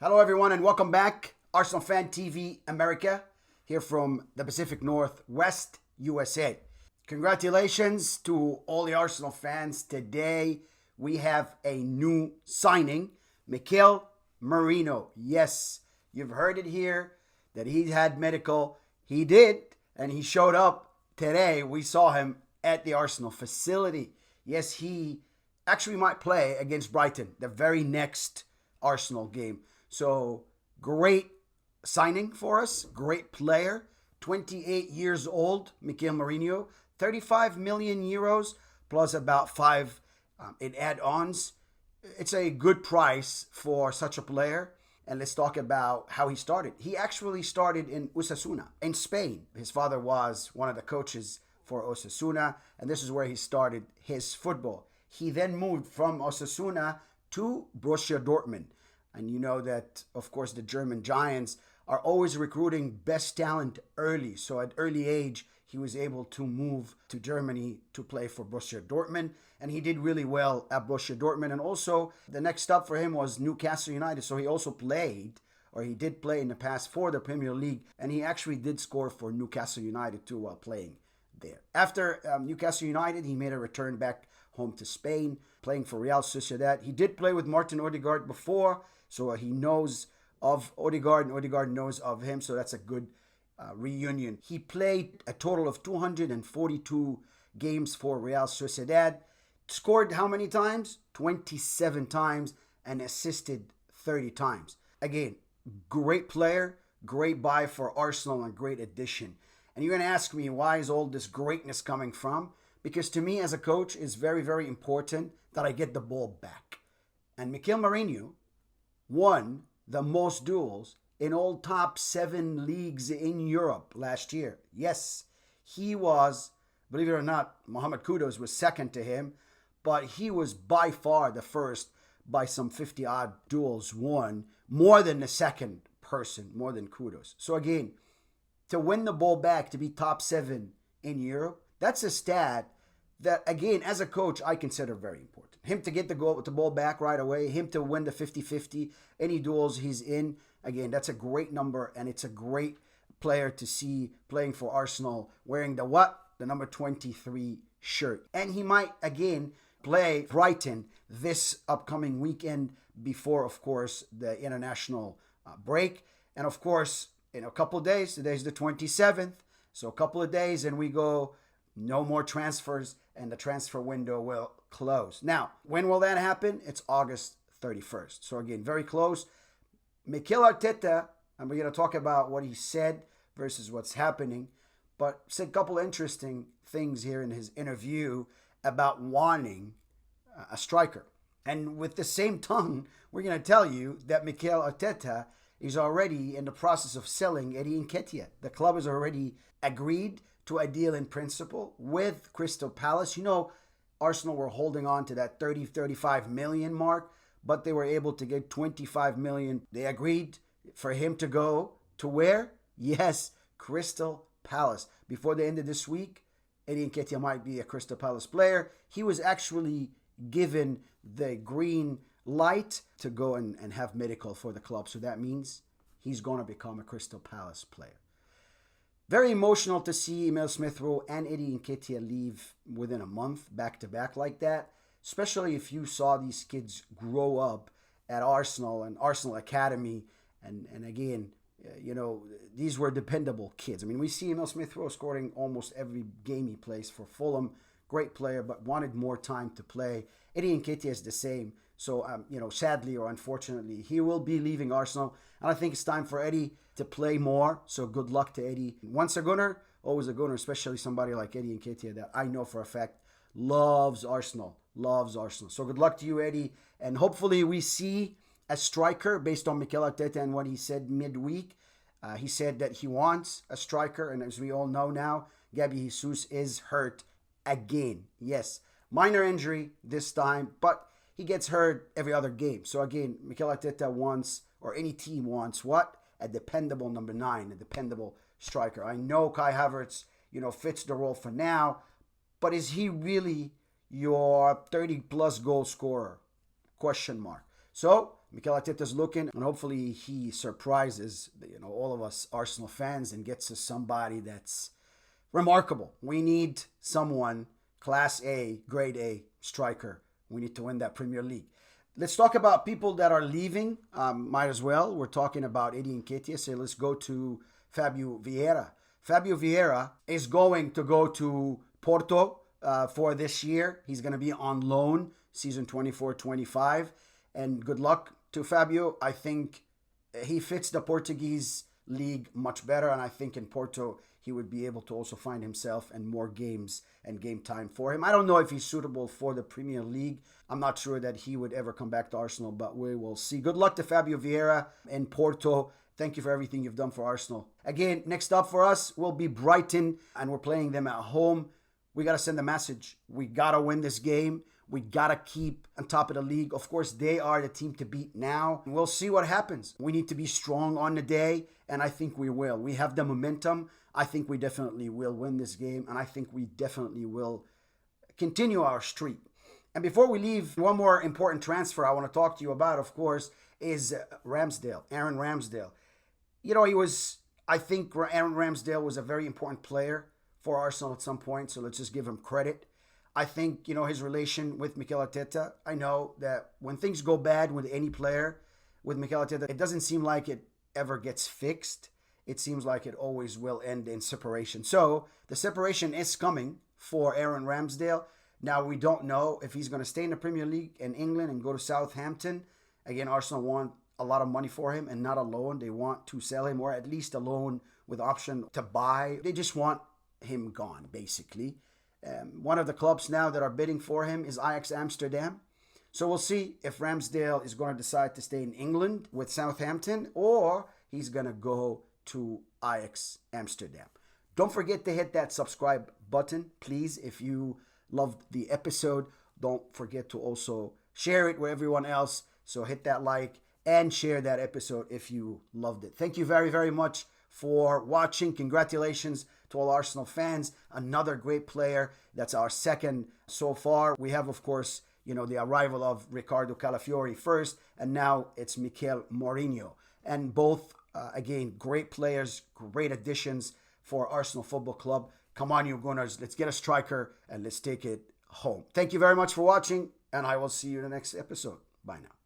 Hello, everyone, and welcome back. Arsenal Fan TV America, here from the Pacific Northwest, USA. Congratulations to all the Arsenal fans. Today, we have a new signing, Mikel Merino. Yes, you've heard it here that he had medical. He did, and he showed up today. We saw him at the Arsenal facility. Yes, he actually might play against Brighton, the very next Arsenal game. So, great signing for us. Great player. 28 years old, Mikel Merino. 35 million euros plus about 5 in add-ons. It's a good price for such a player. And let's talk about how he started. He actually started in Osasuna in Spain. His father was one of the coaches for Osasuna, and this is where he started his football. He then moved from Osasuna to Borussia Dortmund. And you know that, of course, the German giants are always recruiting best talent early. So at early age, he was able to move to Germany to play for Borussia Dortmund. And he did really well at Borussia Dortmund. And also, the next stop for him was Newcastle United. So he also played, or he did play in the past for the Premier League. And he actually did score for Newcastle United too while playing there. After Newcastle United, he made a return back home to Spain, playing for Real Sociedad. He did play with Martin Odegaard before, so he knows of Odegaard, and Odegaard knows of him, so that's a good reunion. He played a total of 242 games for Real Sociedad, scored how many times? 27 times, and assisted 30 times. Again, great player, great buy for Arsenal, and great addition. And you're going to ask me, why is all this greatness coming from? Because to me as a coach, it's very, very important that I get the ball back. And Mikel Merino won the most duels in all top 7 leagues in Europe last year. Yes, he was, believe it or not, Mohamed Kudus was second to him, but he was by far the first by some 50-odd duels won, more than the second person, more than Kudus. So again, to win the ball back, to be top 7 in Europe, that's a stat that, again, as a coach, I consider very important. Him to get the ball back right away, him to win the 50-50, any duels he's in, again, that's a great number, and it's a great player to see playing for Arsenal, wearing the what? The number 23 shirt. And he might, again, play Brighton this upcoming weekend before, of course, the international break. And, of course, in a couple of days, today's the 27th, so a couple of days, and we go no more transfers, and the transfer window will close. Now, when will that happen? It's August 31st. So again, very close. Mikel Arteta, and we're going to talk about what he said versus what's happening, but said a couple interesting things here in his interview about wanting a striker. And with the same tongue, we're going to tell you that Mikel Arteta is already in the process of selling Eddie Nketiah. The club has already agreed to a deal in principle with Crystal Palace. You know, Arsenal were holding on to that 35 million mark, but they were able to get 25 million. They agreed for him to go to where? Yes, Crystal Palace. Before the end of this week, Eddie Nketiah might be a Crystal Palace player. He was actually given the green light to go and have medical for the club. So that means he's going to become a Crystal Palace player. Very emotional to see Emile Smith-Rowe and Eddie Nketiah leave within a month, back-to-back like that, especially if you saw these kids grow up at Arsenal and Arsenal Academy. And again, you know, these were dependable kids. I mean, we see Emile Smith-Rowe scoring almost every game he plays for Fulham. Great player, but wanted more time to play. Eddie Nketiah is the same. So, you know, sadly or unfortunately, he will be leaving Arsenal. And I think it's time for Eddie to play more. So good luck to Eddie. Once a Gunner, always a Gunner, especially somebody like Eddie Nketiah that I know for a fact loves Arsenal. Loves Arsenal. So good luck to you, Eddie. And hopefully we see a striker based on Mikel Arteta and what he said midweek. He said that he wants a striker. And as we all know now, Gabby Jesus is hurt again. Yes, minor injury this time, but he gets hurt every other game. So again, Mikel Arteta wants, or any team wants, what? A dependable number 9, a dependable striker. I know Kai Havertz, you know, fits the role for now, but is he really your 30-plus goal scorer? Question mark. So Mikel Arteta's looking, and hopefully he surprises all of us Arsenal fans and gets us somebody that's remarkable. We need someone class A, grade A striker. We need to win that Premier League. Let's talk about people that are leaving. Might as well. We're talking about Eddie Nketiah, so let's go to Fabio Vieira. Fabio Vieira is going to go to Porto for this year. He's going to be on loan season 24-25. And good luck to Fabio. I think he fits the Portuguese league much better. And I think in Porto, he would be able to also find himself and more games and game time for him. I don't know if he's suitable for the Premier League. I'm not sure that he would ever come back to Arsenal, but we will see. Good luck to Fabio Vieira in Porto. Thank you for everything you've done for Arsenal. Again, next up for us will be Brighton, and we're playing them at home. We got to send a message. We got to win this game. We got to keep on top of the league. Of course, they are the team to beat now. We'll see what happens. We need to be strong on the day, and I think we will. We have the momentum. I think we definitely will win this game, and I think we definitely will continue our streak. And before we leave, one more important transfer I want to talk to you about, of course, is Ramsdale, Aaron Ramsdale. I think Aaron Ramsdale was a very important player for Arsenal at some point, so let's just give him credit. I think, his relation with Mikel Arteta, I know that when things go bad with any player, with Mikel Arteta, it doesn't seem like it ever gets fixed. It seems like it always will end in separation. So the separation is coming for Aaron Ramsdale. Now, we don't know if he's going to stay in the Premier League in England and go to Southampton. Again, Arsenal want a lot of money for him and not a loan. They want to sell him, or at least a loan with option to buy. They just want him gone, basically. One of the clubs now that are bidding for him is AJAX Amsterdam. So we'll see if Ramsdale is going to decide to stay in England with Southampton, or he's going to go to AJAX Amsterdam. Don't forget to hit that subscribe button, please. If you loved the episode, don't forget to also share it with everyone else. So hit that like and share that episode if you loved it. Thank you very, very much for watching. Congratulations to all Arsenal fans. Another great player. That's our second so far. We have, of course, the arrival of Riccardo Calafiori first, and now it's Mikel Merino. And both, again, great players, great additions for Arsenal Football Club. Come on, you Gunners. Let's get a striker and let's take it home. Thank you very much for watching, and I will see you in the next episode. Bye now.